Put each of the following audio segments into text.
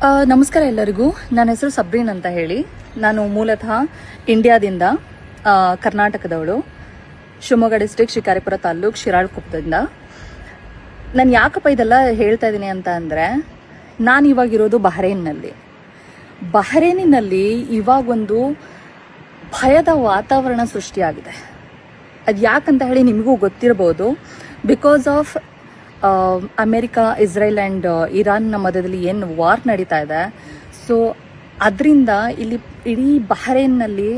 ನಮಸ್ಕಾರ ಎಲ್ಲರಿಗೂ. ನನ್ನ ಹೆಸರು ಸಬ್ರೀನ್ ಅಂತ ಹೇಳಿ. ನಾನು ಮೂಲತಃ ಇಂಡಿಯಾದಿಂದ, ಕರ್ನಾಟಕದವಳು, ಶಿವಮೊಗ್ಗ ಡಿಸ್ಟ್ರಿಕ್ಟ್, ಶಿಕಾರಿಪುರ ತಾಲ್ಲೂಕು, ಶಿರಾಳಕೊಪ್ಪದಿಂದ. ನಾನು ಯಾಕಪ್ಪ ಇದೆಲ್ಲ ಹೇಳ್ತಾ ಇದ್ದೀನಿ ಅಂತ ಅಂದರೆ, ನಾನು ಇವಾಗಿರೋದು ಬಹರೇನಿನಲ್ಲಿ ಇವಾಗೊಂದು ಭಯದ ವಾತಾವರಣ ಸೃಷ್ಟಿಯಾಗಿದೆ. ಅದು ಯಾಕಂತ ಹೇಳಿ ನಿಮಗೂ ಗೊತ್ತಿರಬಹುದು. Because of America, Israel and ಇರಾನ್ನ ಮಧ್ಯದಲ್ಲಿ ಏನು ವಾರ್ ನಡೀತಾ ಇದೆ. ಸೊ ಅದರಿಂದ ಇಲ್ಲಿ ಇಡೀ ಬಹರೇನ್ನಲ್ಲಿ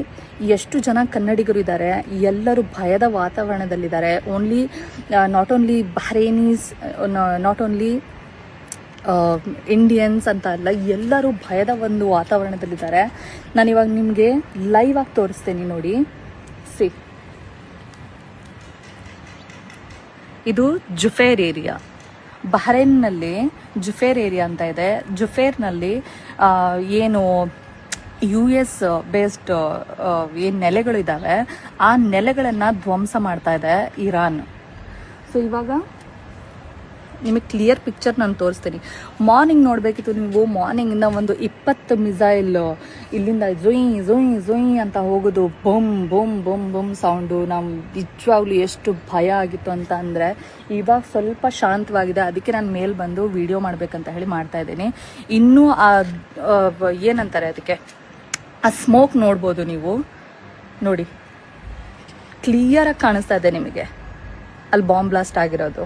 ಎಷ್ಟು ಜನ ಕನ್ನಡಿಗರು ಇದ್ದಾರೆ, ಎಲ್ಲರೂ ಭಯದ ವಾತಾವರಣದಲ್ಲಿದ್ದಾರೆ. Not only Bahrainis, not only Indians ಅಂತ ಅಲ್ಲ, ಎಲ್ಲರೂ ಭಯದ ಒಂದು ವಾತಾವರಣದಲ್ಲಿದ್ದಾರೆ. ನಾನಿವಾಗ ನಿಮಗೆ ಲೈವ್ ಆಗಿ ತೋರಿಸ್ತೇನೆ ನೋಡಿ. ಇದು ಜುಫೇರ್ ಏರಿಯಾ, ಬಹರೇನ್ನಲ್ಲಿ ಜುಫೇರ್ ಏರಿಯಾ ಅಂತ ಇದೆ. ಜುಫೇರ್ನಲ್ಲಿ ಏನು US ಬೇಸ್ಡ್ ಏನು ನೆಲೆಗಳಿದ್ದಾವೆ, ಆ ನೆಲೆಗಳನ್ನು ಧ್ವಂಸ ಮಾಡ್ತಾ ಇದೆ ಇರಾನ್. ಸೊ ಇವಾಗ ನಿಮಗೆ ಕ್ಲಿಯರ್ ಪಿಕ್ಚರ್ ನಾನು ತೋರಿಸ್ತೀನಿ. ಮಾರ್ನಿಂಗ್ ನೋಡಬೇಕಿತ್ತು ನೀವು. ಮಾರ್ನಿಂಗಿಂದ ಒಂದು 20 ಮಿಸೈಲ್ ಇಲ್ಲಿಂದ ಝೊಯ್ ಅಂತ ಹೋಗೋದು, ಬೊಮ್ ಸೌಂಡು. ನಾವು ನಿಜವಾಗ್ಲೂ ಎಷ್ಟು ಭಯ ಆಗಿತ್ತು ಅಂತ ಅಂದರೆ, ಇವಾಗ ಸ್ವಲ್ಪ ಶಾಂತವಾಗಿದೆ. ಅದಕ್ಕೆ ನಾನು ಮೇಲೆ ಬಂದು ವಿಡಿಯೋ ಮಾಡಬೇಕಂತ ಹೇಳಿ ಮಾಡ್ತಾ ಇದ್ದೀನಿ. ಇನ್ನೂ ಏನಂತಾರೆ ಅದಕ್ಕೆ, ಆ ಸ್ಮೋಕ್ ನೋಡ್ಬೋದು ನೀವು. ನೋಡಿ, ಕ್ಲಿಯರಾಗಿ ಕಾಣಿಸ್ತಾ ಇದೆ ನಿಮಗೆ ಅಲ್ಲಿ ಬಾಂಬ್ ಬ್ಲಾಸ್ಟ್ ಆಗಿರೋದು.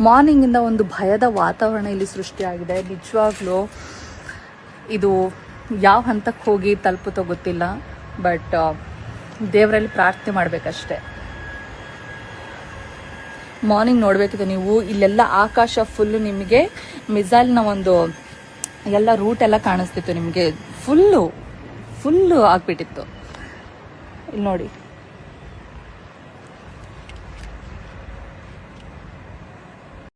ಮಾರ್ನಿಂಗಿಂದ ಒಂದು ಭಯದ ವಾತಾವರಣ ಇಲ್ಲಿ ಸೃಷ್ಟಿಯಾಗಿದೆ. ನಿಜವಾಗ್ಲೂ ಇದು ಯಾವ ಹಂತಕ್ಕೆ ಹೋಗಿ ತಲುಪುತ್ತೋ ಗೊತ್ತಿಲ್ಲ, ಬಟ್ ದೇವರಲ್ಲಿ ಪ್ರಾರ್ಥನೆ ಮಾಡಬೇಕಷ್ಟೆ. ಮಾರ್ನಿಂಗ್ ನೋಡಬೇಕಿದೆ ನೀವು. ಇಲ್ಲೆಲ್ಲ ಆಕಾಶ ಫುಲ್ಲು ನಿಮಗೆ ಮಿಸೈಲ್ನ ಒಂದು ಎಲ್ಲ ರೂಟ್ ಎಲ್ಲ ಕಾಣಿಸ್ತಿತ್ತು ನಿಮಗೆ. ಫುಲ್ಲು ಆಗ್ಬಿಟ್ಟಿತ್ತು. ಇಲ್ಲಿ ನೋಡಿ.